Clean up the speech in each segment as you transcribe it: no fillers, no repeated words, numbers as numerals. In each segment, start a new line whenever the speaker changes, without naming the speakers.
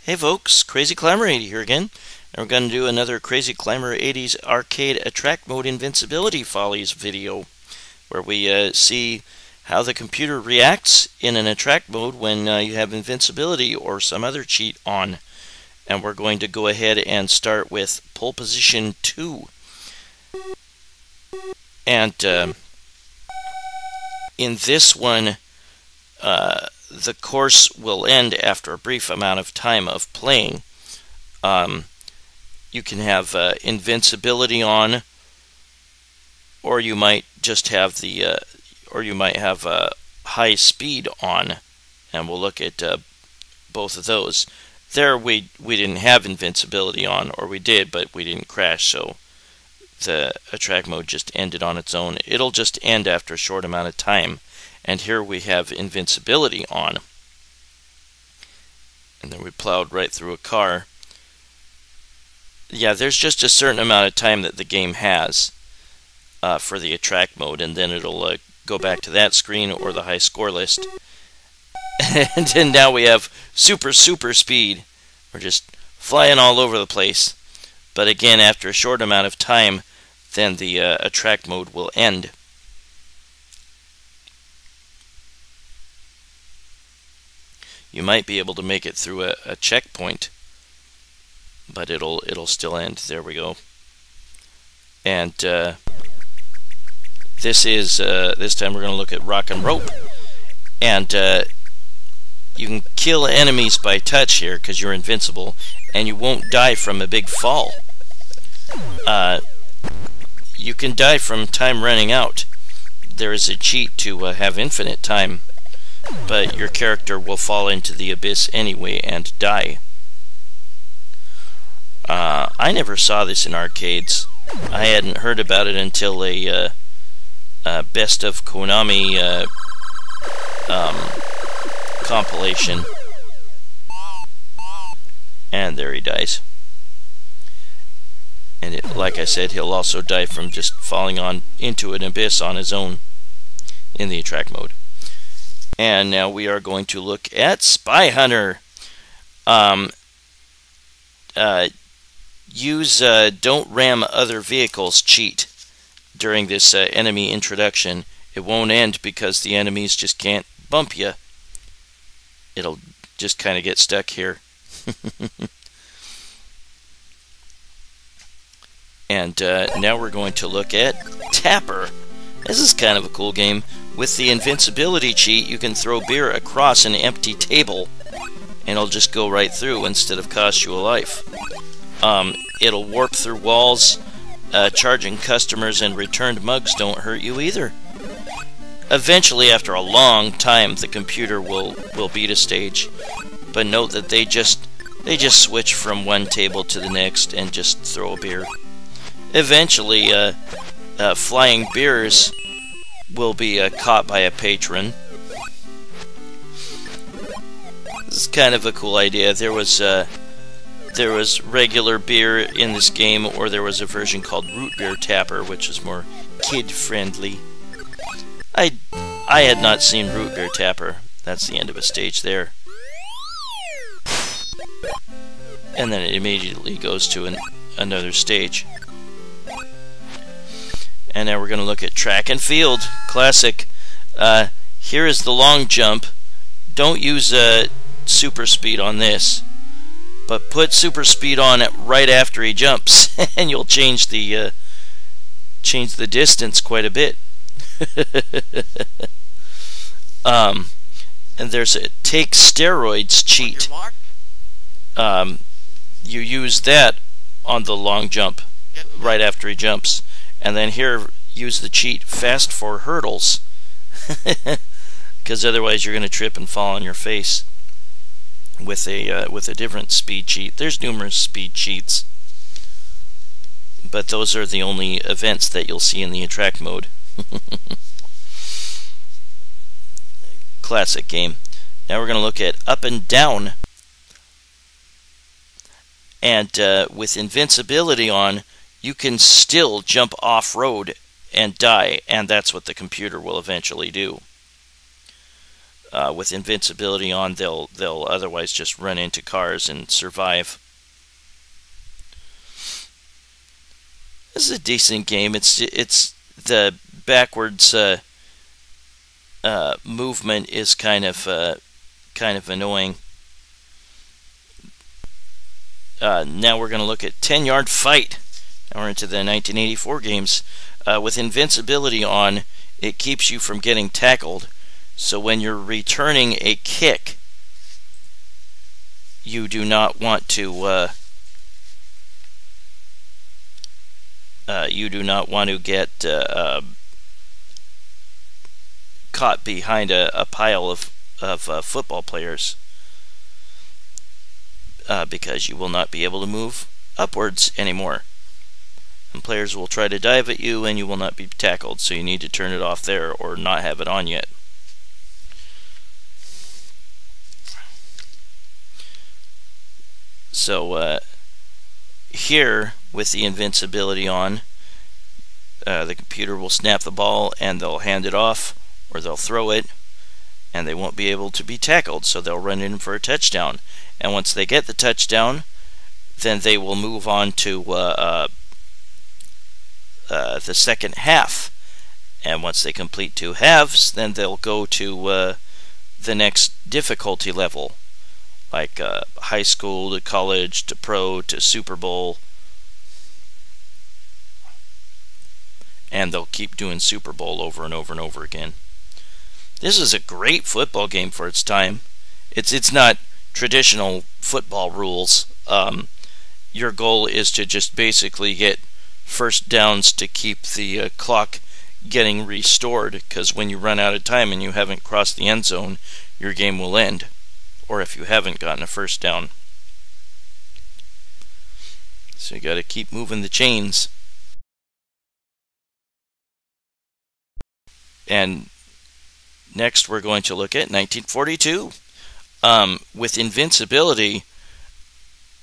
Hey folks, Crazyclimber80 here again, and we're going to do another Crazyclimber80's Arcade Attract Mode Invincibility Follies video, where we see how the computer reacts in an attract mode when you have invincibility or some other cheat on. And we're going to go ahead and start with pole position 2. And in this one, the course will end after a brief amount of time of playing. You can have invincibility on, or you might just have the, high speed on, and we'll look at both of those. There we didn't have invincibility on, or we did, but we didn't crash, so the attract mode just ended on its own. It'll just end after a short amount of time. And here we have invincibility on. And then we plowed right through a car. Yeah, there's just a certain amount of time that the game has for the attract mode, and then it'll go back to that screen or the high score list. And then now we have super speed. We're just flying all over the place. But again, after a short amount of time, then the attract mode will end. You might be able to make it through a checkpoint, but it'll still end. There we go. And this time we're going to look at rock and rope, and you can kill enemies by touch here because you're invincible, and you won't die from a big fall. You can die from time running out. There is a cheat to have infinite time, but your character will fall into the abyss anyway and die. I never saw this in arcades. I hadn't heard about it until a Best of Konami compilation. And there he dies. And like I said, he'll also die from just falling into an abyss on his own in the attract mode. And now we are going to look at Spy Hunter. Use don't ram other vehicles cheat during this enemy introduction. It won't end because the enemies just can't bump you. It'll just kind of get stuck here. And now we're going to look at Tapper. This is kind of a cool game. With the invincibility cheat, you can throw beer across an empty table, and it'll just go right through instead of cost you a life. It'll warp through walls. Charging customers and returned mugs don't hurt you either. Eventually, after a long time, the computer will beat a stage. But note that they just switch from one table to the next and just throw a beer. Eventually, flying beers will be caught by a patron. This is kind of a cool idea. There was regular beer in this game, or there was a version called Root Beer Tapper, which is more kid-friendly. I had not seen Root Beer Tapper. That's the end of a stage there. And then it immediately goes to another stage. And now we're going to look at track and field. Classic. Here is the long jump. Don't use super speed on this, but put super speed on it right after he jumps, and you'll change the distance quite a bit. And there's a take steroids cheat. You use that on the long jump right after he jumps. And then here, use the cheat fast for hurdles, because otherwise you're going to trip and fall on your face with a different speed cheat. There's numerous speed cheats, but those are the only events that you'll see in the attract mode. Classic game. Now we're going to look at up and down, and with invincibility on, you can still jump off-road and die, and that's what the computer will eventually do. with invincibility on, they'll otherwise just run into cars and survive. This is a decent game. It's the backwards movement is kind of annoying. Now we're going to look at 10-Yard Fight. Now we're into the 1984 games. With invincibility on, it keeps you from getting tackled. So when you're returning a kick, you do not want to get caught behind a pile of football players, because you will not be able to move upwards anymore. And players will try to dive at you and you will not be tackled, so you need to turn it off there or not have it on yet. So here, with the invincibility on, the computer will snap the ball and they'll hand it off, or they'll throw it, and they won't be able to be tackled, so they'll run in for a touchdown. And once they get the touchdown, then they will move on to the second half. And once they complete 2 halves, then they'll go to the next difficulty level, like high school to college to pro to Super Bowl. And they'll keep doing Super Bowl over and over and over again. This is a great football game for its time. It's not traditional football rules. Your goal is to just basically get first downs to keep the clock getting restored, because when you run out of time and you haven't crossed the end zone, your game will end, or if you haven't gotten a first down. So you got to keep moving the chains. And next we're going to look at 1942. With invincibility,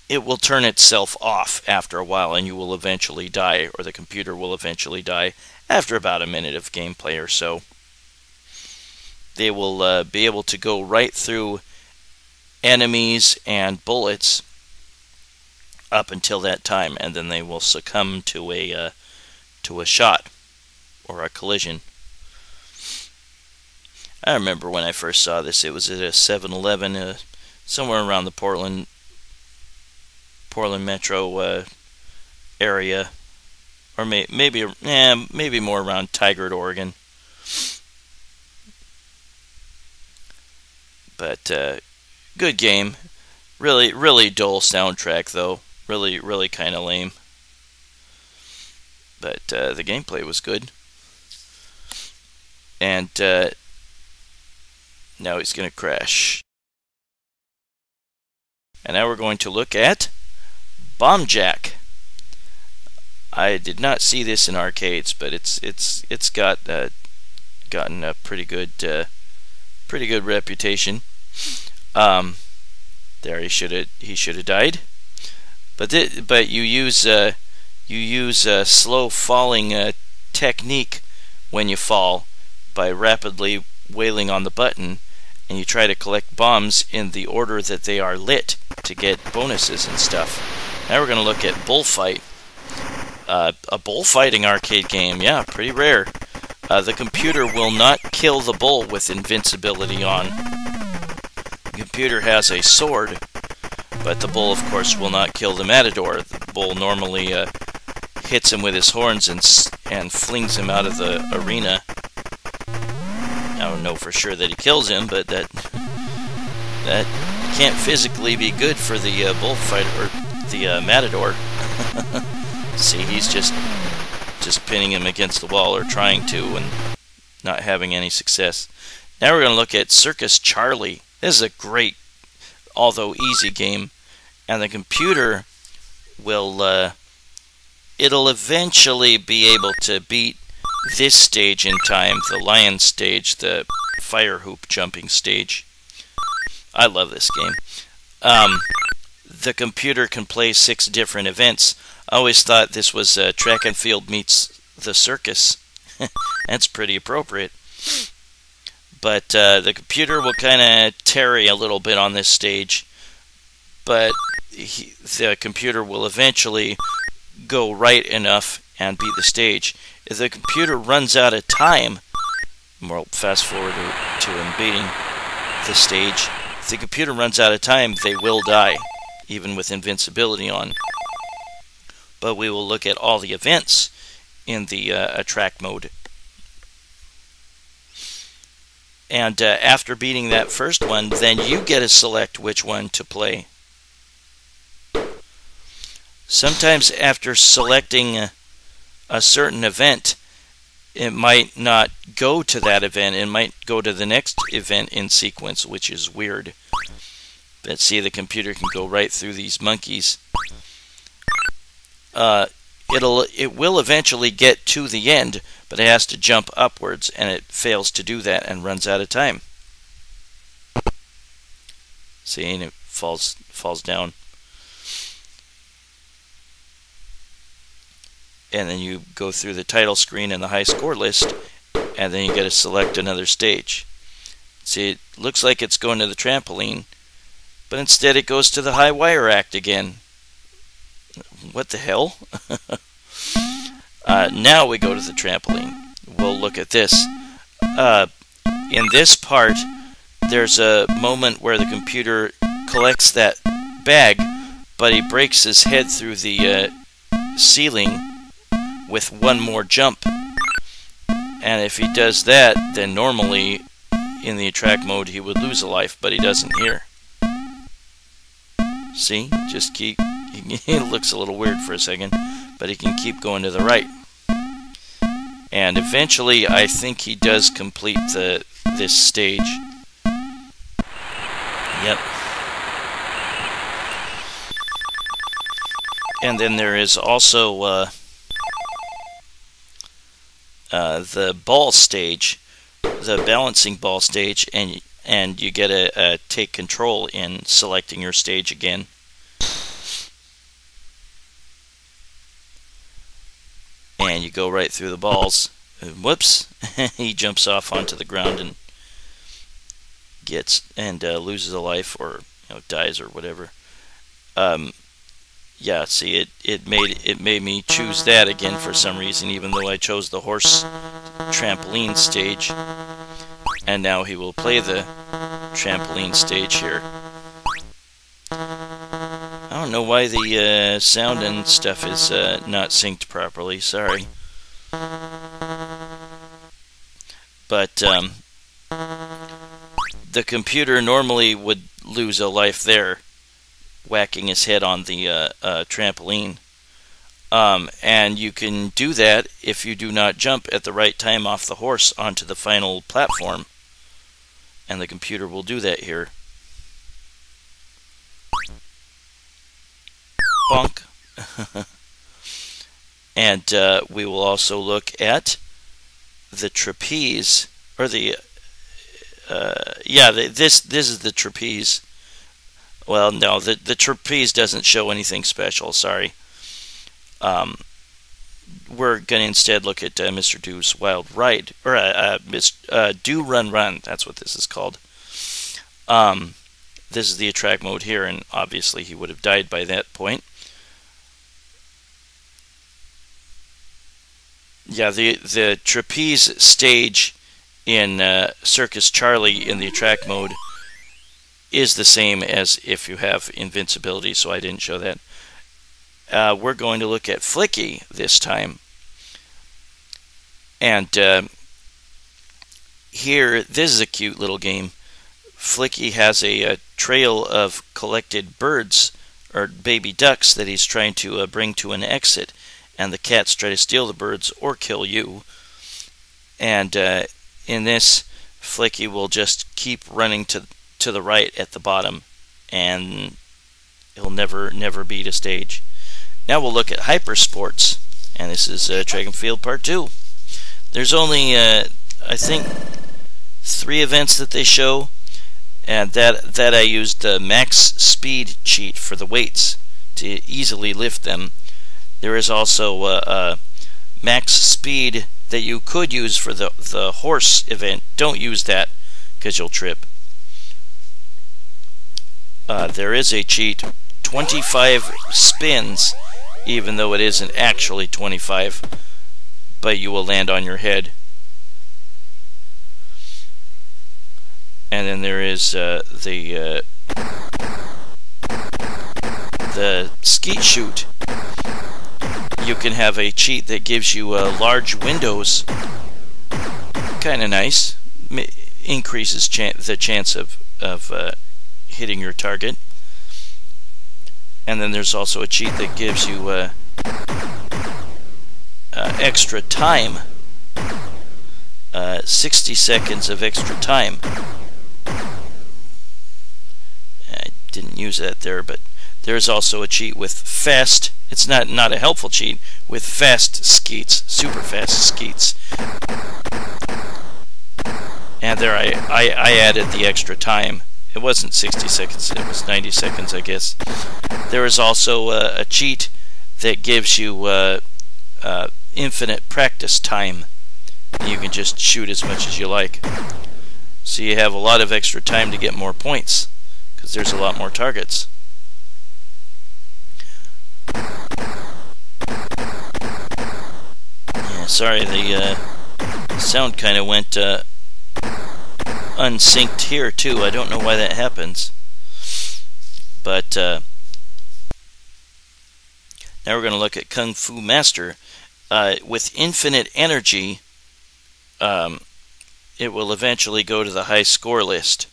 it will turn itself off after a while, and you will eventually die, or the computer will eventually die after about a minute of gameplay or so. They will be able to go right through enemies and bullets up until that time, and then they will succumb to a shot or a collision. I remember when I first saw this, it was at a 7-Eleven somewhere around the Portland metro area, or maybe more around Tigard, Oregon. But good game. Really dull soundtrack though. Really kind of lame. But the gameplay was good. And now he's going to crash. And now we're going to look at Bomb Jack. I did not see this in arcades, but it's got gotten a pretty good reputation. There he should have died. But you use a slow falling technique when you fall by rapidly wailing on the button, and you try to collect bombs in the order that they are lit to get bonuses and stuff. Now we're going to look at Bullfight. A bullfighting arcade game, yeah, pretty rare. The computer will not kill the bull with invincibility on. The computer has a sword, but the bull, of course, will not kill the matador. The bull normally hits him with his horns and flings him out of the arena. I don't know for sure that he kills him, but that can't physically be good for the bullfighter or the matador. See, he's just pinning him against the wall, or trying to, and not having any success. Now we're going to look at Circus Charlie. This is a great, although easy game, and the computer will it'll eventually be able to beat this stage in time, the lion stage, the fire hoop jumping stage. I love this game. The computer can play 6 different events. I always thought this was track and field meets the circus. That's pretty appropriate. But the computer will kind of tarry a little bit on this stage, but the computer will eventually go right enough and beat the stage. If the computer runs out of time, well, fast forward to him beating the stage. If the computer runs out of time, they will die, even with invincibility on. But we will look at all the events in the attract mode. And after beating that first one, then you get to select which one to play. Sometimes after selecting a certain event, it might not go to that event. It might go to the next event in sequence, which is weird. But see, the computer can go right through these monkeys. It will eventually get to the end, but it has to jump upwards, and it fails to do that and runs out of time. See, and it falls down. And then you go through the title screen and the high score list, and then you get to select another stage. See, it looks like it's going to the trampoline, but instead it goes to the high wire act again. What the hell? Now we go to the trampoline. We'll look at this. In this part, there's a moment where the computer collects that bag, but he breaks his head through the ceiling with one more jump. And if he does that, then normally in the attract mode he would lose a life, but he doesn't here. See? Just keep... It looks a little weird for a second, but he can keep going to the right. And eventually, I think he does complete this stage. Yep. And then there is also the ball stage, the balancing ball stage, and you get to take control in selecting your stage again. And you go right through the balls. Whoops! He jumps off onto the ground and loses a life, or dies, or whatever. Yeah, see, it made me choose that again for some reason, even though I chose the horse trampoline stage. And now he will play the trampoline stage here. I don't know why the sound and stuff is not synced properly, sorry. But the computer normally would lose a life there, whacking his head on the trampoline. And you can do that if you do not jump at the right time off the horse onto the final platform. And the computer will do that here. Bonk. And we will also look at the trapeze, or the this is the trapeze. Well, no, the trapeze doesn't show anything special, sorry. We're going to instead look at Mr. Do's Wild Ride, or Do Run Run, that's what this is called. This is the attract mode here, and obviously he would have died by that point. Yeah, the trapeze stage in Circus Charlie in the attract mode is the same as if you have invincibility, so I didn't show that. We're going to look at Flicky this time. And here, this is a cute little game. Flicky has a trail of collected birds, or baby ducks, that he's trying to bring to an exit. And the cats try to steal the birds or kill you. And in this, Flicky will just keep running to the right at the bottom, and he'll never beat a stage. Now we'll look at Hyper Sports, and this is Track and Field Part 2. There's only, I think, 3 events that they show, and that I used the max speed cheat for the weights to easily lift them. There is also max speed that you could use for the horse event. Don't use that. because you'll trip. There is a cheat, 25 spins, even though it isn't actually 25, but you will land on your head. And then there is the skeet shoot. You can have a cheat that gives you large windows. Kind of nice. Increases the chance of hitting your target. And then there's also a cheat that gives you extra time. 60 seconds of extra time. I didn't use that there, but there's also a cheat with fast. It's not a helpful cheat with fast skeets, super fast skeets. And there I added the extra time. It wasn't 60 seconds, it was 90 seconds, I guess. There is also a cheat that gives you infinite practice time. You can just shoot as much as you like. So you have a lot of extra time to get more points, because there's a lot more targets. Yeah, sorry, the sound kind of went unsynced here too. I don't know why that happens. But now we're going to look at Kung Fu Master. With infinite energy, it will eventually go to the high score list.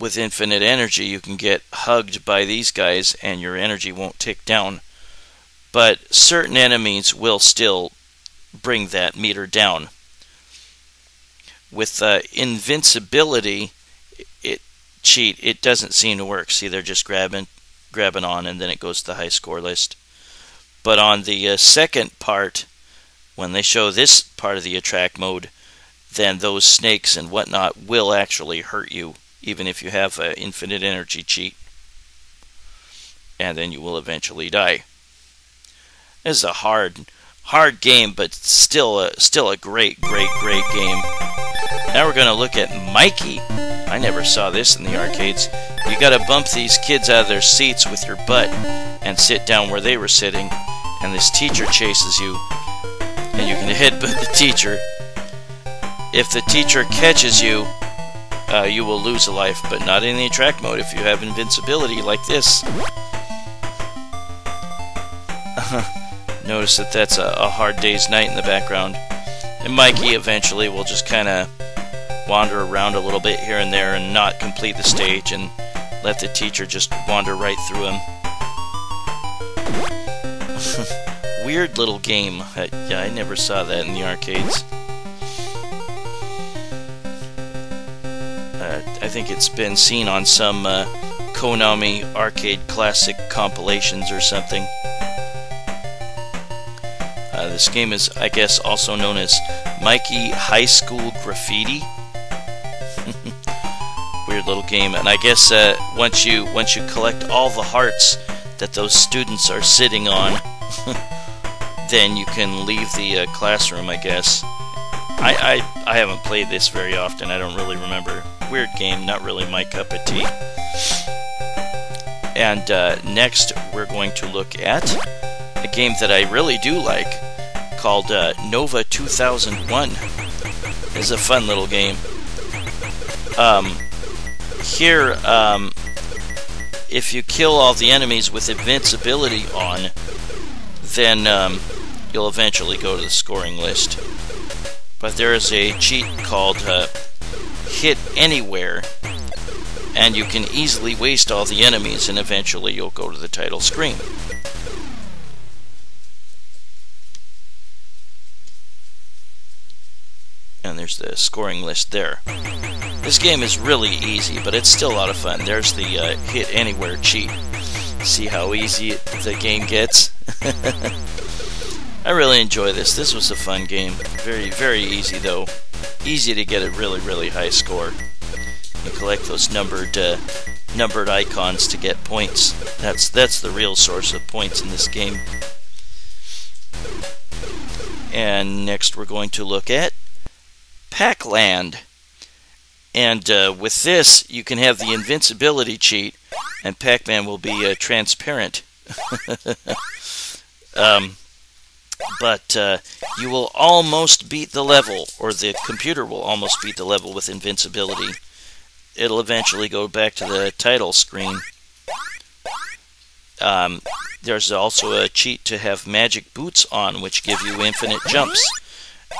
With infinite energy, you can get hugged by these guys and your energy won't tick down. But certain enemies will still bring that meter down. With invincibility cheat, it doesn't seem to work. See, they're just grabbing on, and then it goes to the high score list. But on the second part, when they show this part of the attract mode, then those snakes and whatnot will actually hurt you, even if you have an infinite energy cheat. And then you will eventually die. This is a hard game, but still a great game. Now we're going to look at Mikey. I never saw this in the arcades. You got to bump these kids out of their seats with your butt and sit down where they were sitting, and this teacher chases you, and you can headbutt the teacher. If the teacher catches you, you will lose a life, but not in the attract mode if you have invincibility like this. Notice that that's a Hard Day's Night in the background. And Mikey eventually will just kind of wander around a little bit here and there and not complete the stage and let the teacher just wander right through him. Weird little game. Yeah, I never saw that in the arcades. I think it's been seen on some Konami arcade classic compilations or something. This game is, I guess, also known as Mikey High School Graffiti. Weird little game, and I guess once you collect all the hearts that those students are sitting on, then you can leave the classroom, I guess. I haven't played this very often. I don't really remember. Weird game, not really my cup of tea. And next, we're going to look at a game that I really do like, called Nova 2001. It's a fun little game. Here, if you kill all the enemies with invincibility on, then you'll eventually go to the scoring list. But there is a cheat called Hit Anywhere, and you can easily waste all the enemies, and eventually you'll go to the title screen. And there's the scoring list there. This game is really easy, but it's still a lot of fun. There's the Hit Anywhere cheat. See how easy the game gets? I really enjoy this. This was a fun game. Very, very easy, though. Easy to get a really, really high score. You collect those numbered icons to get points. That's the real source of points in this game. And next we're going to look at Pac-Land. And with this, you can have the invincibility cheat, and Pac-Man will be transparent. But you will almost beat the level, or the computer will almost beat the level with invincibility. It'll eventually go back to the title screen. There's also a cheat to have magic boots on, which give you infinite jumps,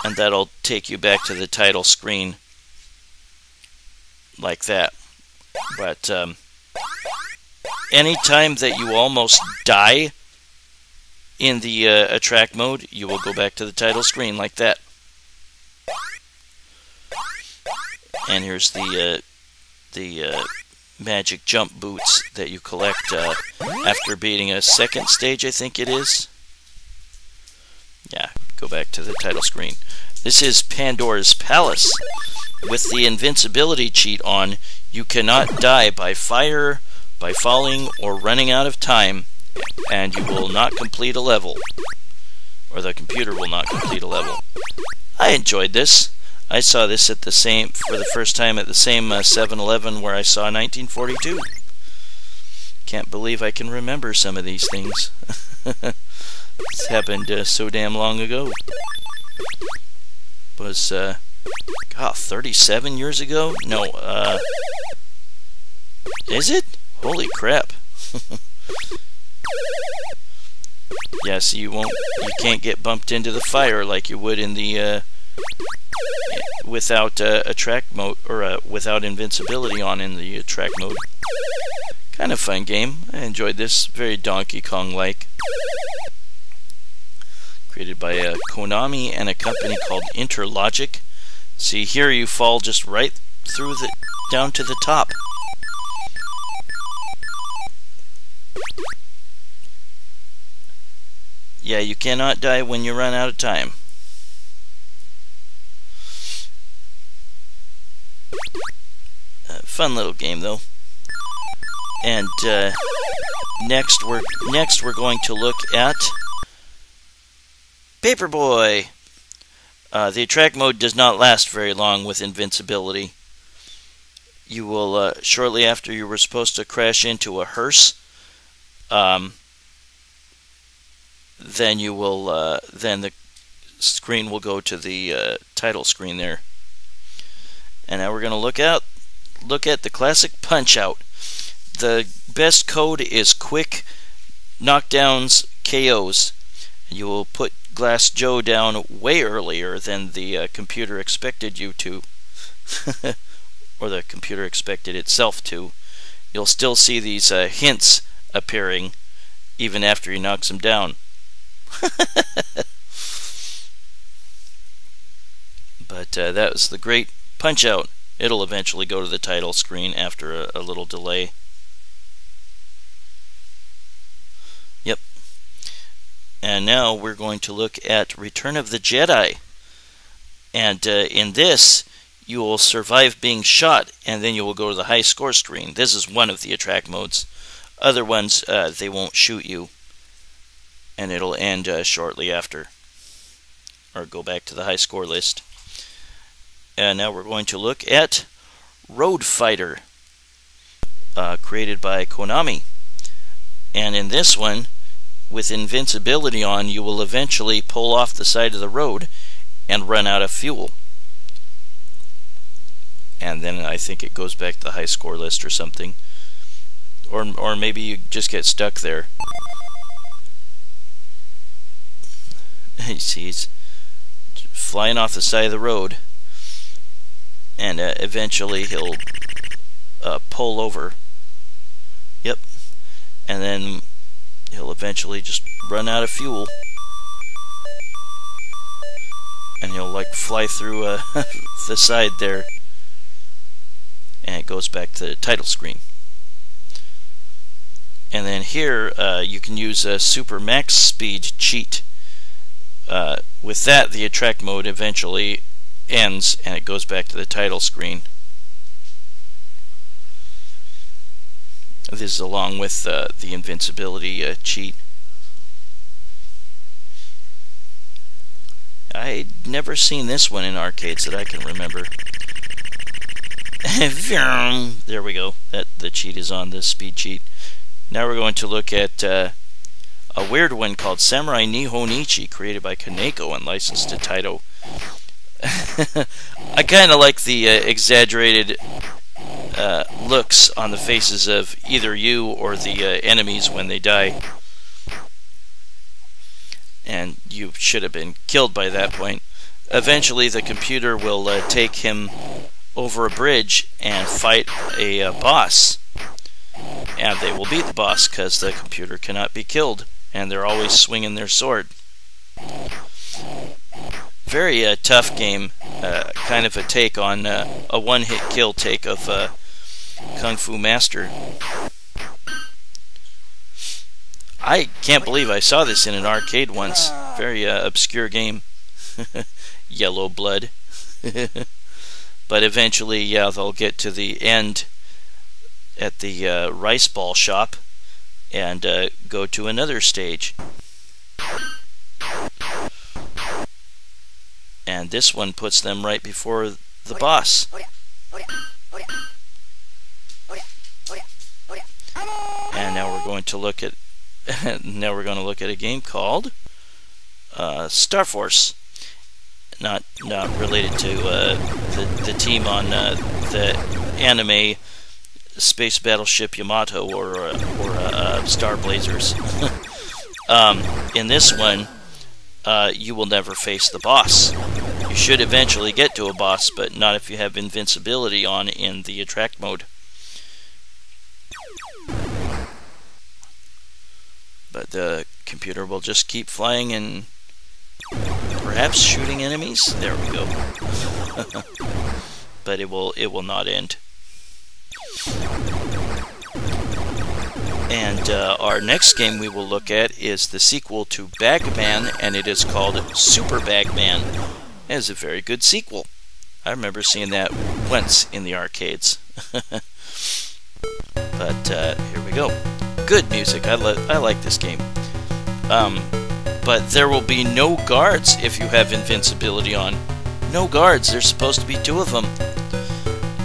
and that'll take you back to the title screen like that. But anytime that you almost die in the attract mode, you will go back to the title screen like that. And here's the magic jump boots that you collect after beating a second stage, I think it is. Yeah, go back to the title screen. This is Pandora's Palace. With the invincibility cheat on, you cannot die by fire, by falling, or running out of time, and you will not complete a level. Or the computer will not complete a level. I enjoyed this. I saw this for the first time at the same 7-Eleven where I saw 1942. Can't believe I can remember some of these things. This happened so damn long ago. It was, God, 37 years ago? No, is it? Holy crap. Yeah, so you can't get bumped into the fire like you would in the, without attract mode, or without invincibility on in the attract mode. Kind of fun game. I enjoyed this. Very Donkey Kong-like. Created by Konami and a company called Interlogic. See, here you fall just right through down to the top. Yeah, you cannot die when you run out of time. Fun little game, though. And next we're going to look at Paperboy. The attract mode does not last very long with invincibility. You will shortly after you were supposed to crash into a hearse. Then you will then the screen will go to the title screen there. And now we're going to look at the classic Punch-Out. The best code is quick knockdowns, KOs. You will put Glass Joe down way earlier than the computer expected you to, or the computer expected itself to. You'll still see these hints appearing even after he knocks him down. But that was the great Punch-Out. It'll eventually go to the title screen after a little delay. Yep. And now we're going to look at Return of the Jedi. And in this, you will survive being shot, and then you will go to the high score screen. This is one of the attract modes. Other ones, they won't shoot you, and it'll end shortly after, or go back to the high score list. And now we're going to look at Road Fighter, created by Konami. And in this one, with invincibility on, you will eventually pull off the side of the road and run out of fuel. And then I think it goes back to the high score list or something. Or maybe you just get stuck there. You see, he's flying off the side of the road. And eventually he'll pull over. Yep. And then he'll eventually just run out of fuel. And he'll like fly through the side there. And it goes back to the title screen. And then here you can use a Super Max Speed cheat. With that, the attract mode eventually ends and it goes back to the title screen. This is along with the invincibility cheat. I'd never seen this one in arcades that I can remember. There we go. The cheat is on this speed cheat. Now we're going to look at a weird one called Samurai Nihonichi, created by Kaneko and licensed to Taito. I kind of like the exaggerated looks on the faces of either you or the enemies when they die. And you should have been killed by that point. Eventually the computer will take him over a bridge and fight a boss. And they will beat the boss because the computer cannot be killed. And they're always swinging their sword. Very tough game. Kind of a take on a one-hit kill take of Kung Fu Master. I can't believe I saw this in an arcade once. Very obscure game. Yellow blood. But eventually, yeah, they'll get to the end at the rice ball shop and go to another stage. And this one puts them right before the boss. And now we're going to look at a game called Star Force. Not related to the team on the anime Space Battleship Yamato or Star Blazers. In this one, you will never face the boss. You should eventually get to a boss, but not if you have invincibility on in the attract mode. But the computer will just keep flying and perhaps shooting enemies. There we go. But it will not end. And our next game we will look at is the sequel to Bagman, and it is called Super Bagman. It is a very good sequel. I remember seeing that once in the arcades. But here we go. Good music. I like this game. But there will be no guards if you have invincibility on. No guards. There's supposed to be 2 of them.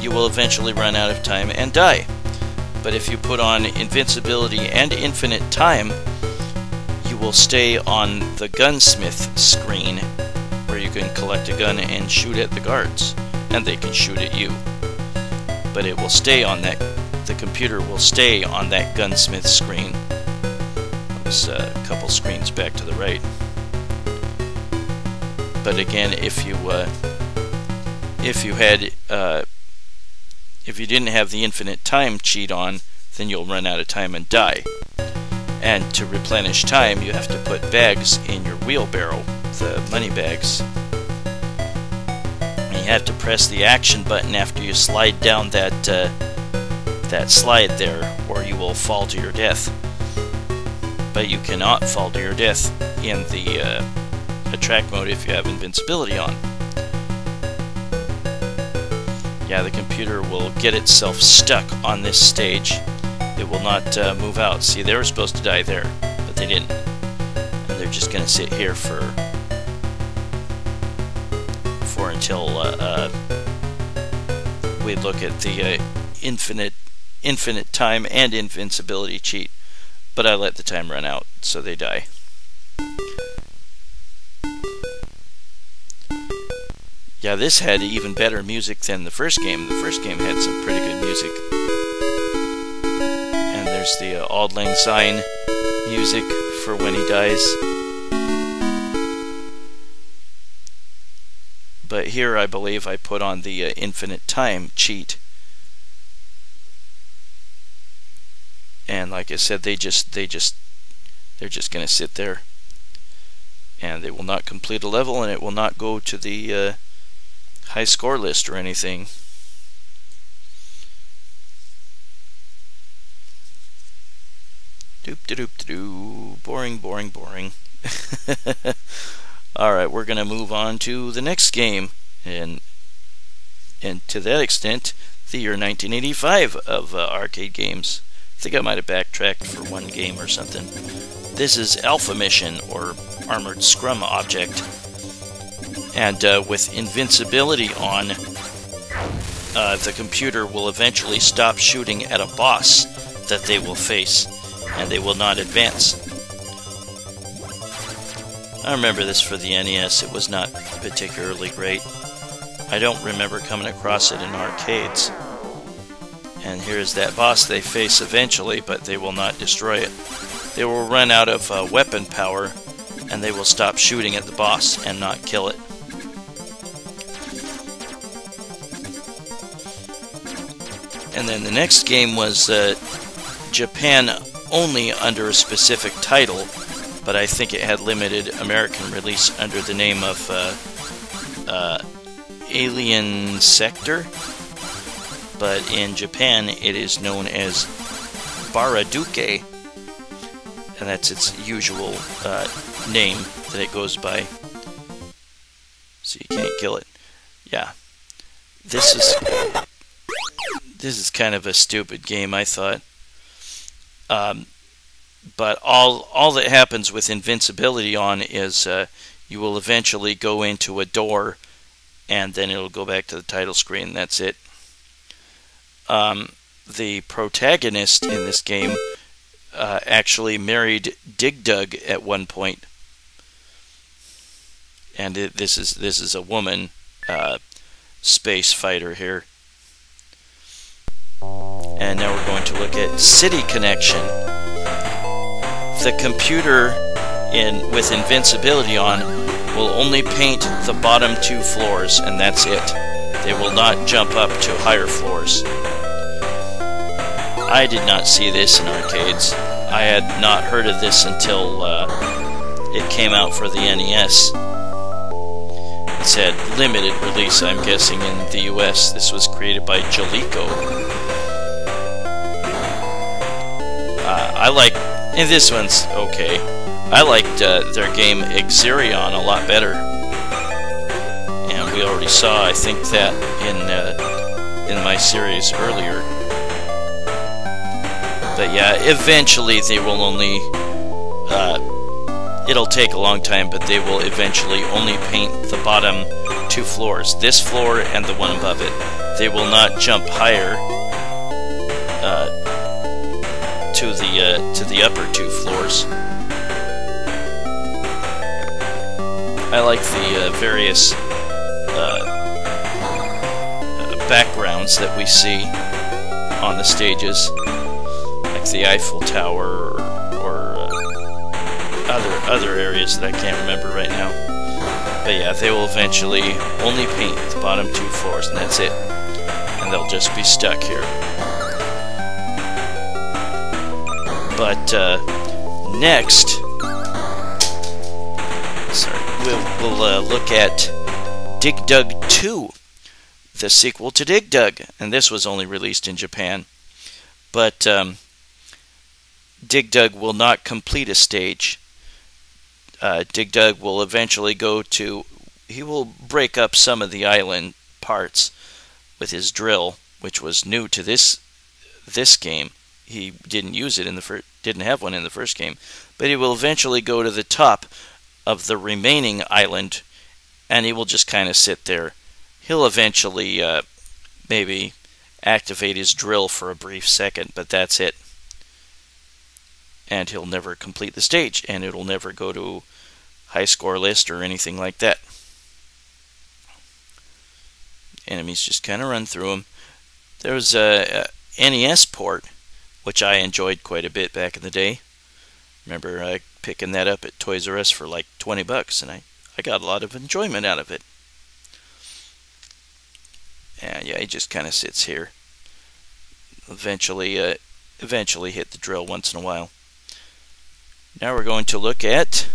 You will eventually run out of time and die. But if you put on invincibility and infinite time, you will stay on the gunsmith screen, where you can collect a gun and shoot at the guards, and they can shoot at you. But it will stay on that. The computer will stay on that gunsmith screen. It was a couple screens back to the right. But again, if you didn't have the infinite time cheat on, then you'll run out of time and die. And to replenish time, you have to put bags in your wheelbarrow, the money bags. And you have to press the action button after you slide down that slide there, or you will fall to your death. But you cannot fall to your death in the attract mode if you have invincibility on. Yeah, the computer will get itself stuck on this stage. It will not move out. See, they were supposed to die there, but they didn't. And they're just going to sit here for until we look at the infinite time and invincibility cheat. But I let the time run out, so they die. Yeah, this had even better music than the first game. The first game had some pretty good music. And there's the Auld Lang Syne music for when he dies. But here I believe I put on the infinite time cheat. And like I said, they're just gonna sit there. And they will not complete a level, and it will not go to the high score list or anything. Doop-de-doop-de-doo. Boring, boring, boring. Alright, we're going to move on to the next game. And to that extent, the year 1985 of arcade games. I think I might have backtracked for one game or something. This is Alpha Mission, or Armored Scrum Object. And with invincibility on, the computer will eventually stop shooting at a boss that they will face, and they will not advance. I remember this for the NES. It was not particularly great. I don't remember coming across it in arcades. And here's that boss they face eventually, but they will not destroy it. They will run out of weapon power, and they will stop shooting at the boss and not kill it. And then the next game was Japan only under a specific title, but I think it had limited American release under the name of Alien Sector. But in Japan it is known as Baraduke, and that's its usual name that it goes by. So you can't kill it. Yeah. This is kind of a stupid game, I thought. But all that happens with invincibility on is you will eventually go into a door, and then it'll go back to the title screen. That's it. The protagonist in this game actually married Dig Dug at one point, and this is a woman space fighter here. And now we're going to look at City Connection. The computer with invincibility on will only paint the bottom 2 floors, and that's it. They will not jump up to higher floors. I did not see this in arcades. I had not heard of this until it came out for the NES. It said limited release, I'm guessing, in the US. This was created by Jaleco. And this one's okay. I liked their game Exerion a lot better. And we already saw, I think, that in my series earlier. But yeah, eventually they will only... it'll take a long time, but they will eventually only paint the bottom 2 floors. This floor and the one above it. They will not jump higher to the upper 2 floors. I like the various backgrounds that we see on the stages, like the Eiffel Tower or other areas that I can't remember right now. But yeah, they will eventually only paint the bottom 2 floors, and that's it. And they'll just be stuck here. But next, we'll look at Dig Dug 2, the sequel to Dig Dug, and this was only released in Japan. But Dig Dug will not complete a stage. Dig Dug will eventually go to... He will break up some of the island parts with his drill, which was new to this game. He didn't use it in the didn't have one in the first game, but he will eventually go to the top of the remaining island, and he will just kind of sit there. He'll eventually maybe activate his drill for a brief second, but that's it. And he'll never complete the stage, and it'll never go to high score list or anything like that. Enemies just kind of run through him. There's a NES port, which I enjoyed quite a bit back in the day. Remember picking that up at Toys R Us for like 20 bucks, and I got a lot of enjoyment out of it. And yeah, he just kind of sits here. Eventually hit the drill once in a while. Now we're going to look at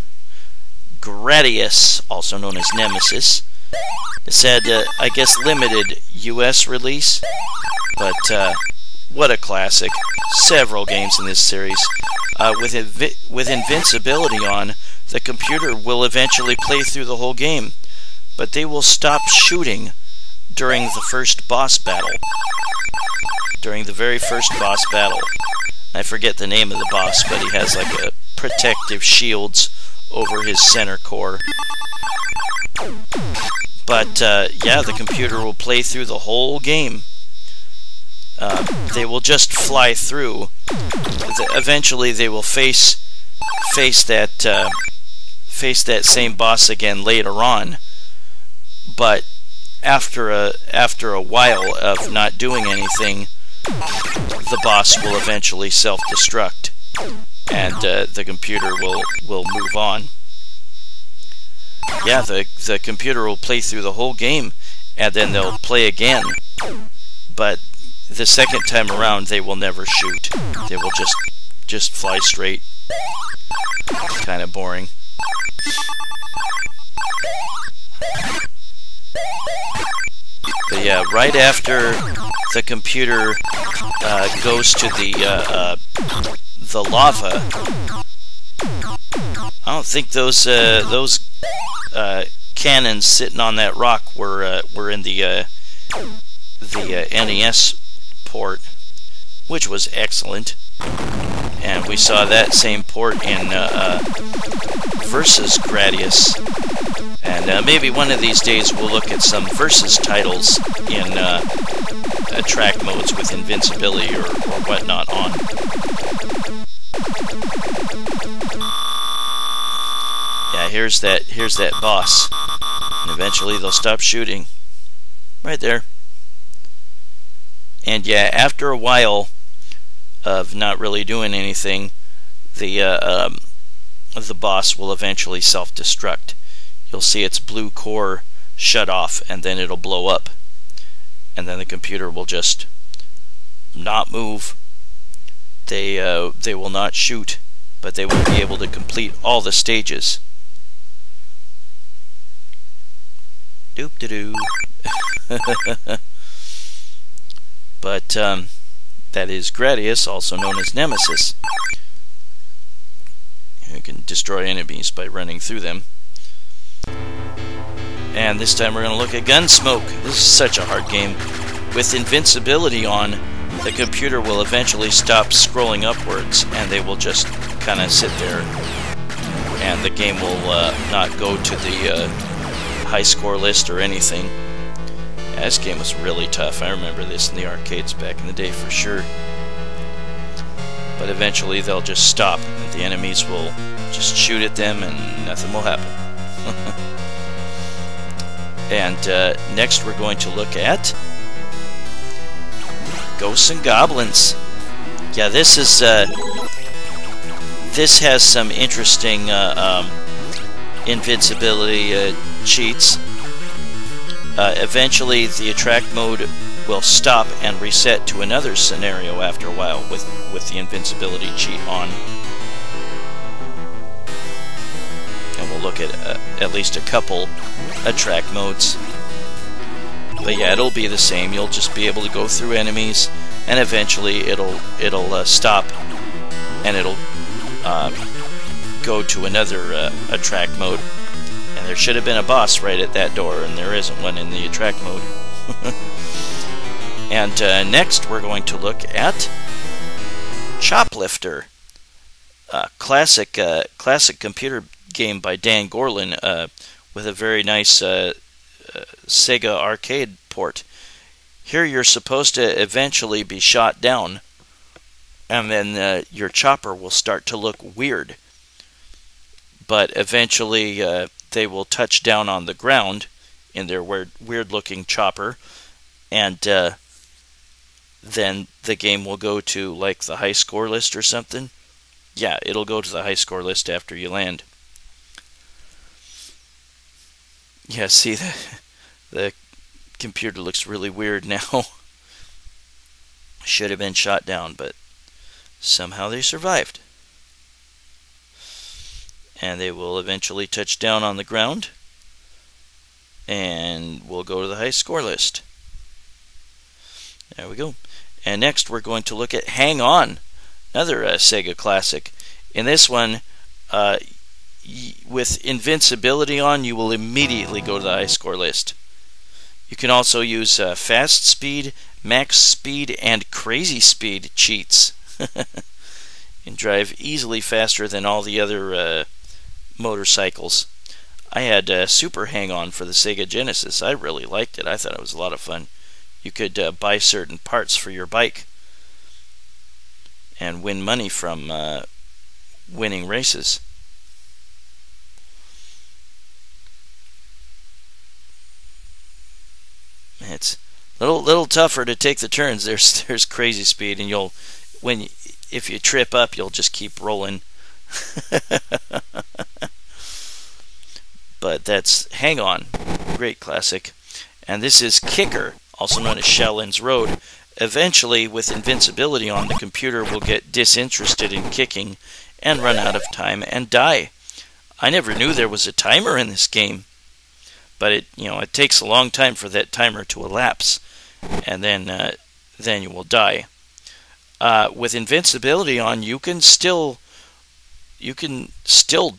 Gradius, also known as Nemesis. It said, I guess, limited US release, but what a classic. Several games in this series. With invincibility on, the computer will eventually play through the whole game, but they will stop shooting during the first boss battle. During the very first boss battle. I forget the name of the boss, but he has like a protective shields over his center core. But yeah, the computer will play through the whole game. They will just fly through. Eventually, they will face that same boss again later on. But after a while of not doing anything, the boss will eventually self-destruct, and the computer will move on. Yeah, the computer will play through the whole game, and then they'll play again. But the second time around, they will never shoot. They will just fly straight. Kind of boring. But yeah, right after the computer goes to the lava, I don't think those cannons sitting on that rock were in the NES port, which was excellent. And we saw that same port in Versus Gradius. And maybe one of these days we'll look at some Versus titles in track modes with invincibility or whatnot on. Yeah, here's that boss. And eventually they'll stop shooting. Right there. And yeah, after a while of not really doing anything, the boss will eventually self-destruct. You'll see its blue core shut off, and then it'll blow up, and then the computer will just not move. They will not shoot, but they will be able to complete all the stages. Doop de doo. But that is Gradius, also known as Nemesis. You can destroy enemies by running through them. And this time we're going to look at Gunsmoke. This is such a hard game. With invincibility on, the computer will eventually stop scrolling upwards, and they will just kind of sit there, and the game will not go to the high score list or anything. Yeah, this game was really tough. I remember this in the arcades back in the day for sure. But eventually they'll just stop, and the enemies will just shoot at them and nothing will happen. And next we're going to look at Ghosts and Goblins. Yeah, this has some interesting invincibility cheats. Eventually the attract mode will stop and reset to another scenario after a while with the invincibility cheat on. And we'll look at least a couple attract modes. But yeah, it'll be the same. You'll just be able to go through enemies, and eventually it'll stop, and it'll go to another attract mode. And there should have been a boss right at that door, and there isn't one in the attract mode. And next we're going to look at Choplifter, classic computer game by Dan Gorlin, with a very nice SEGA arcade port. Here you're supposed to eventually be shot down, and then your chopper will start to look weird. But eventually they will touch down on the ground in their weird-looking chopper, and then the game will go to like the high score list or something. Yeah, it'll go to the high score list after you land. Yeah, see, the computer looks really weird now. Should have been shot down, but somehow they survived. And they will eventually touch down on the ground, and we'll go to the high score list. There we go. And next we're going to look at Hang On, another SEGA classic. In this one, with invincibility on, you will immediately go to the high score list. You can also use fast speed, max speed, and crazy speed cheats. You can drive easily faster than all the other motorcycles. I had Super Hang-On for the Sega Genesis. I really liked it. I thought it was a lot of fun. You could buy certain parts for your bike and win money from winning races. It's a little tougher to take the turns. There's crazy speed, and if you trip up, you'll just keep rolling. But that's Hang On, great classic. And this is Kicker, also known as Shaolin's Road. Eventually, with invincibility on, the computer will get disinterested in kicking and run out of time and die. I never knew there was a timer in this game, but it takes a long time for that timer to elapse, and then you will die. With invincibility on, you can still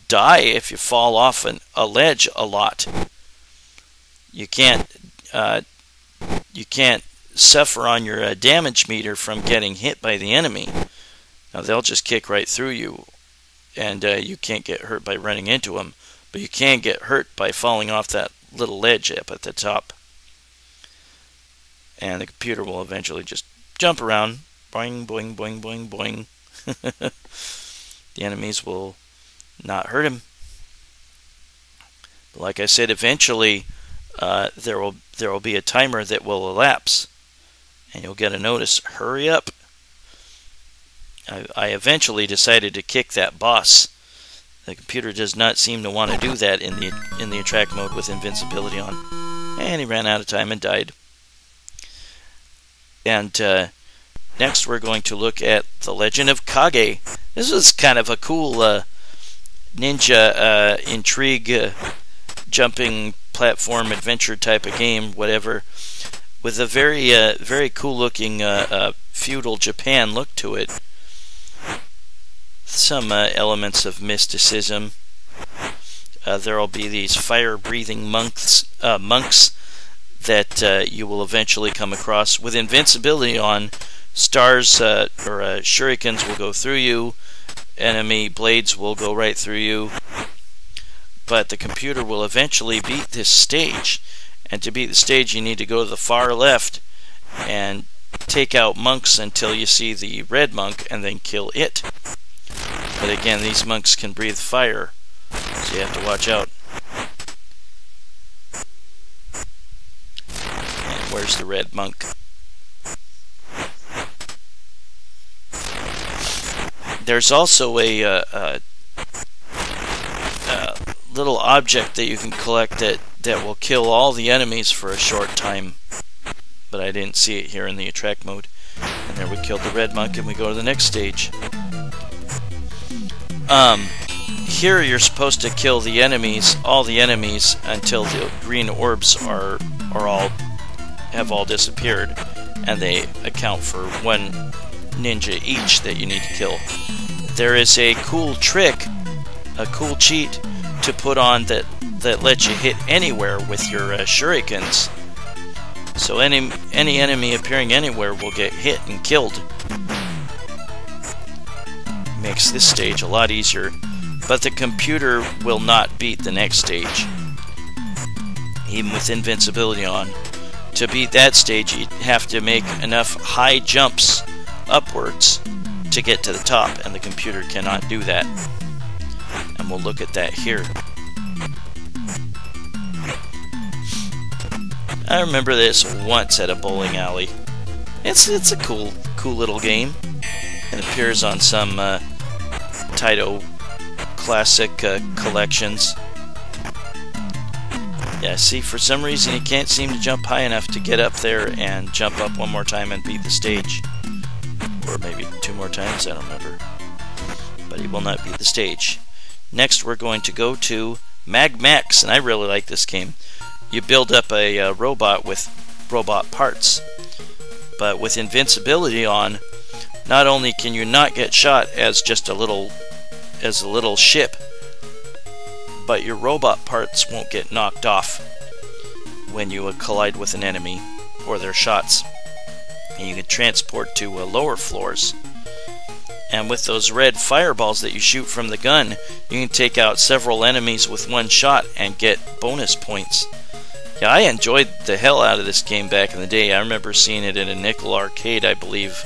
die if you fall off a ledge a lot. You can't suffer on your damage meter from getting hit by the enemy. Now they'll just kick right through you, and you can't get hurt by running into them, but you can get hurt by falling off that little ledge up at the top. And the computer will eventually just jump around, boing, boing, boing, boing, boing. The enemies will not hurt him. But like I said, eventually there will be a timer that will elapse, and you'll get a notice, hurry up. I eventually decided to kick that boss. The computer does not seem to want to do that in the attract mode with invincibility on. And he ran out of time and died. And next we're going to look at The Legend of Kage. This was kind of a cool ninja intrigue jumping platform adventure type of game, whatever, with a very cool looking feudal Japan look to it. Some elements of mysticism. There will be these fire-breathing monks that you will eventually come across. With invincibility on, stars or shurikens will go through you. Enemy blades will go right through you. But the computer will eventually beat this stage. And to beat the stage, you need to go to the far left and take out monks until you see the red monk, and then kill it. But again, these monks can breathe fire, so you have to watch out. And where's the red monk? There's also a little object that you can collect that will kill all the enemies for a short time, but I didn't see it here in the attract mode. And there we killed the red monk, and we go to the next stage. Here you're supposed to kill the enemies, all the enemies, until the green orbs have all disappeared, and they account for one ninja each that you need to kill. There is a cool trick, a cool cheat to put on that lets you hit anywhere with your shurikens. So any enemy appearing anywhere will get hit and killed. Makes this stage a lot easier, but the computer will not beat the next stage, even with invincibility on. To beat that stage, you have to make enough high jumps upwards to get to the top, and the computer cannot do that. And we'll look at that here. I remember this once at a bowling alley. It's a cool little game. It appears on some Taito classic collections. Yeah, see, for some reason he can't seem to jump high enough to get up there and jump up one more time and beat the stage. Or maybe 2 more times, I don't remember. But he will not beat the stage. Next we're going to go to Mag Max, and I really like this game. You build up a robot with robot parts, but with invincibility on, not only can you not get shot as just a little ship, but your robot parts won't get knocked off when you collide with an enemy or their shots. And you can transport to lower floors. And with those red fireballs that you shoot from the gun, you can take out several enemies with one shot and get bonus points. Yeah, I enjoyed the hell out of this game back in the day. I remember seeing it in a nickel arcade, I believe,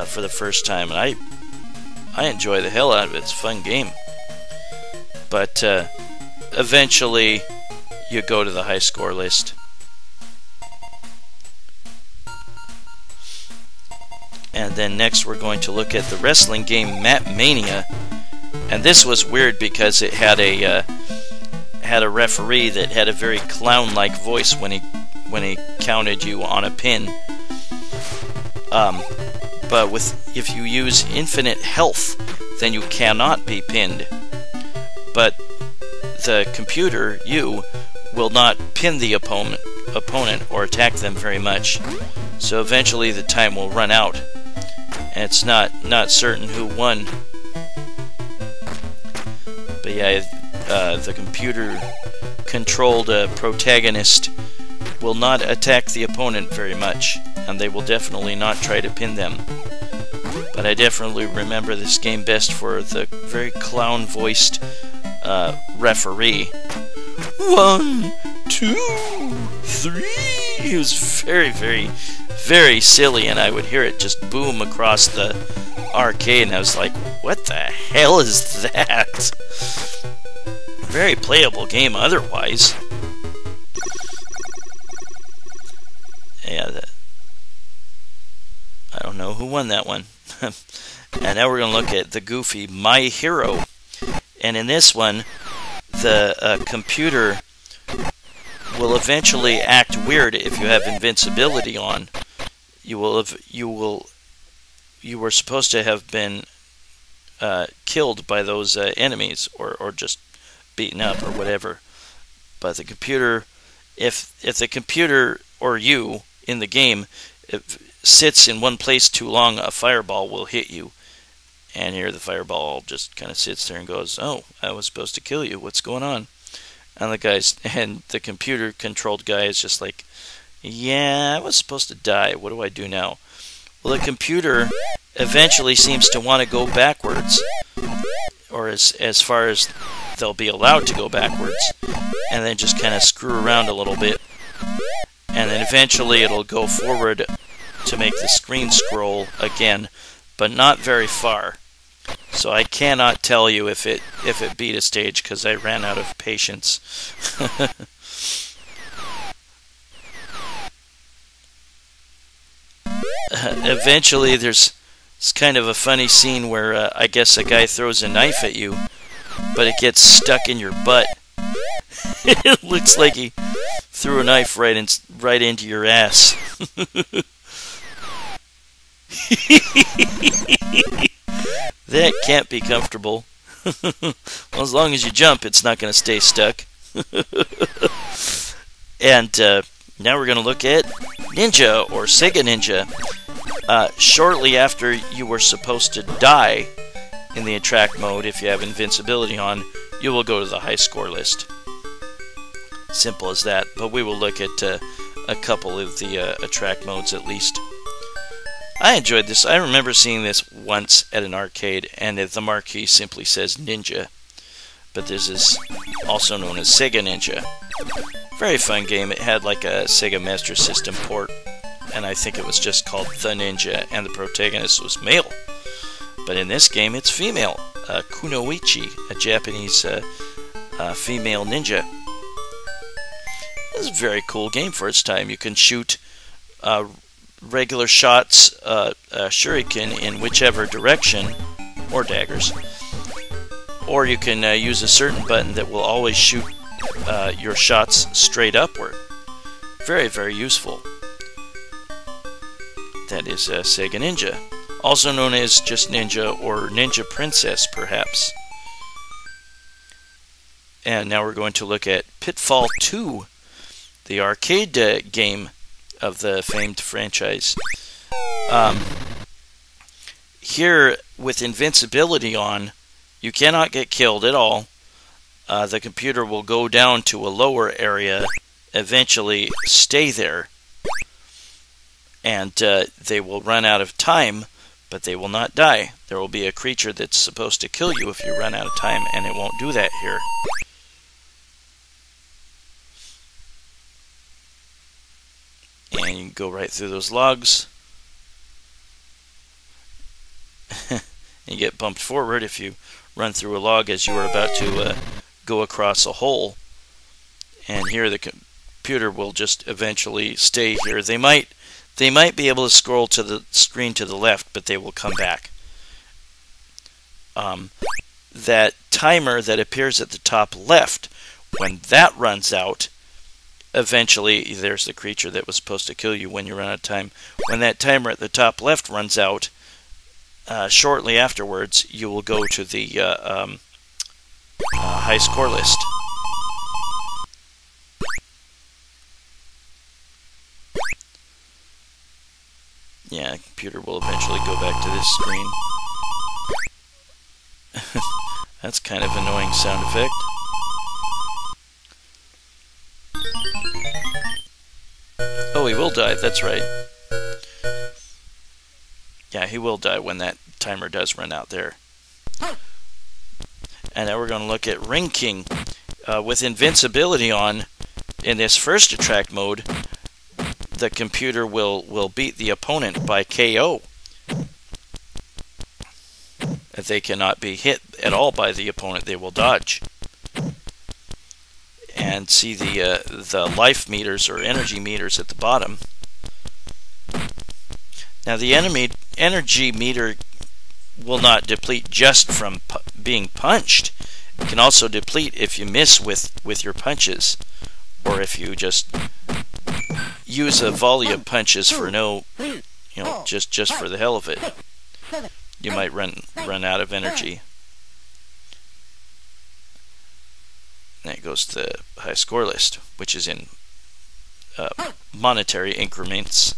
for the first time, and I enjoy the hell out of it. It's a fun game. But eventually, you go to the high score list. And then next we're going to look at the wrestling game Map Mania. And this was weird because it had a referee that had a very clown-like voice when he counted you on a pin. But if you use infinite health, then you cannot be pinned. But the computer, you, will not pin the opponent or attack them very much. So eventually the time will run out. And it's not certain who won. But yeah, the computer-controlled protagonist will not attack the opponent very much, and they will definitely not try to pin them. But I definitely remember this game best for the very clown-voiced referee. 1, 2, 3. It was very, very, very silly, and I would hear it just boom across the arcade, and I was like, what the hell is that? Very playable game otherwise. Yeah, I don't know who won that one. And now we're going to look at the goofy My Hero. And in this one, the computer will eventually act weird if you have invincibility on. You were supposed to have been killed by those enemies, or just beaten up or whatever. But the computer, if the computer or you in the game sits in one place too long, a fireball will hit you. And here the fireball just kind of sits there and goes, "Oh, I was supposed to kill you. What's going on?" And the computer-controlled guy is just like, "Yeah, I was supposed to die. What do I do now?" Well, the computer eventually seems to want to go backwards, or as far as they'll be allowed to go backwards, and then just kind of screw around a little bit. And then eventually it'll go forward to make the screen scroll again, but not very far. So I cannot tell you if it beat a stage because I ran out of patience. Eventually there's kind of a funny scene where I guess a guy throws a knife at you, but it gets stuck in your butt. It looks like he threw a knife right into your ass. That can't be comfortable. Well, as long as you jump, it's not going to stay stuck. And now we're going to look at Ninja, or Sega Ninja. Shortly after you were supposed to die in the attract mode, if you have invincibility on, you will go to the high score list. Simple as that. But we will look at a couple of the attract modes at least. I enjoyed this. I remember seeing this once at an arcade, and the marquee simply says Ninja. But this is also known as Sega Ninja. Very fun game. It had like a Sega Master System port, and I think it was just called The Ninja, and the protagonist was male. But in this game, it's female. Kunoichi, a Japanese female ninja. This is a very cool game for its time. You can shoot regular shots, shuriken in whichever direction, or daggers. Or you can use a certain button that will always shoot your shots straight upward. Very, very useful. That is Sega Ninja. Also known as just Ninja, or Ninja Princess, perhaps. And now we're going to look at Pitfall 2, the arcade game of the famed franchise. Here, with invincibility on, you cannot get killed at all. The computer will go down to a lower area, eventually stay there, and they will run out of time, but they will not die. There will be a creature that's supposed to kill you if you run out of time, and it won't do that here. And you can go right through those logs. You get bumped forward if you run through a log as you are about to go across a hole. And here the computer will just eventually stay here. They might be able to scroll to the screen to the left, but they will come back. That timer that appears at the top left, when that runs out, eventually there's the creature that was supposed to kill you when you run out of time. When that timer at the top left runs out, shortly afterwards, you will go to the high score list. Yeah, the computer will eventually go back to this screen. That's kind of annoying sound effect. Oh, he will die, that's right. Yeah, he will die when that timer does run out there. And now we're going to look at Ring King. With invincibility on, in this first attract mode, the computer will beat the opponent by KO. If they cannot be hit at all by the opponent, they will dodge. And see the life meters or energy meters at the bottom. Now the energy meter will not deplete just from being punched. It can also deplete if you miss with your punches, or if you just use a volley of punches for just for the hell of it. You might run out of energy. And that goes to the high score list, which is in monetary increments.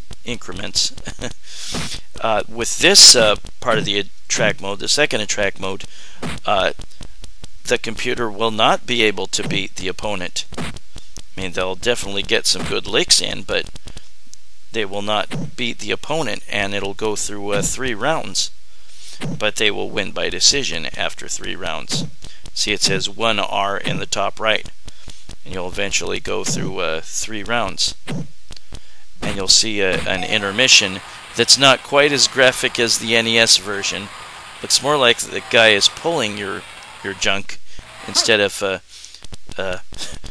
With this part of the attract mode, the second attract mode, the computer will not be able to beat the opponent. I mean, they'll definitely get some good licks in, but they will not beat the opponent, and it'll go through 3 rounds. But they will win by decision after 3 rounds. See, it says 1R in the top right, and you'll eventually go through 3 rounds. And you'll see an intermission that's not quite as graphic as the NES version. Looks more like the guy is pulling your junk instead of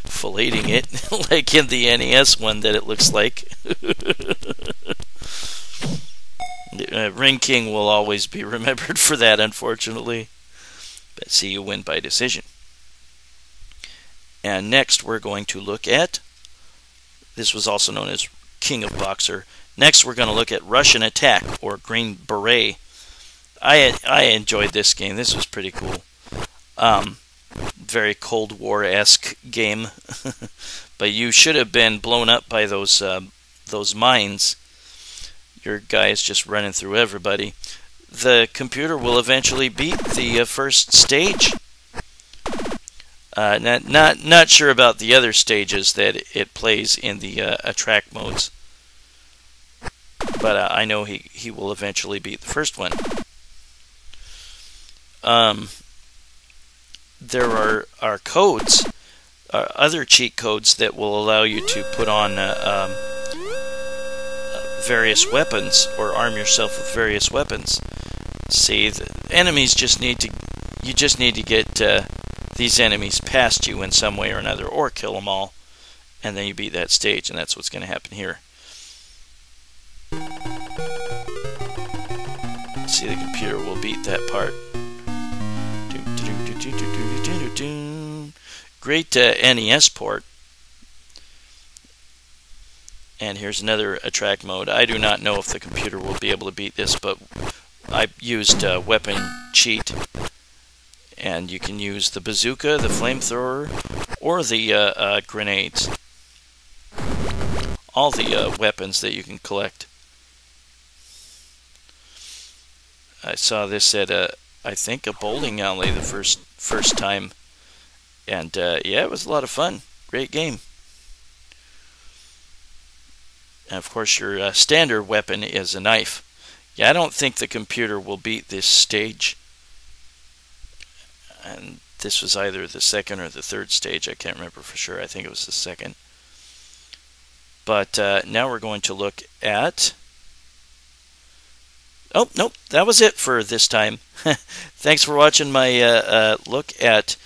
filleting it like in the NES one that it looks like. Ring King will always be remembered for that, unfortunately. But see, you win by decision. And next we're going to look at, this was also known as King of Boxer. Next we're going to look at Russian Attack, or Green Beret. I enjoyed this game. This was pretty cool. Very Cold War-esque game. But you should have been blown up by those mines. Your guy is just running through everybody. The computer will eventually beat the first stage. Not sure about the other stages that it plays in the attract modes, but I know he will eventually beat the first one. There are codes, other cheat codes that will allow you to put on various weapons, or arm yourself with various weapons. See, the enemies you just need to get these enemies past you in some way or another, or kill them all, and then you beat that stage, and that's what's going to happen here. See, the computer will beat that part. Great NES port. And here's another attract mode. I do not know if the computer will be able to beat this, but I used weapon cheat. And you can use the bazooka, the flamethrower, or the grenades. All the weapons that you can collect. I saw this at I think a bowling alley the first time, and yeah, it was a lot of fun. Great game. And of course, your standard weapon is a knife. Yeah, I don't think the computer will beat this stage. And this was either the second or the third stage. I can't remember for sure. I think it was the second. But now we're going to look at... Oh, nope, that was it for this time. Thanks for watching my look at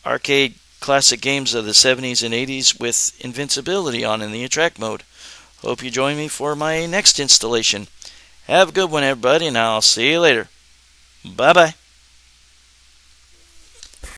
arcade classic games of the 70s and 80s with Invincibility on in the attract mode. Hope you join me for my next installation. Have a good one, everybody, and I'll see you later. Bye-bye.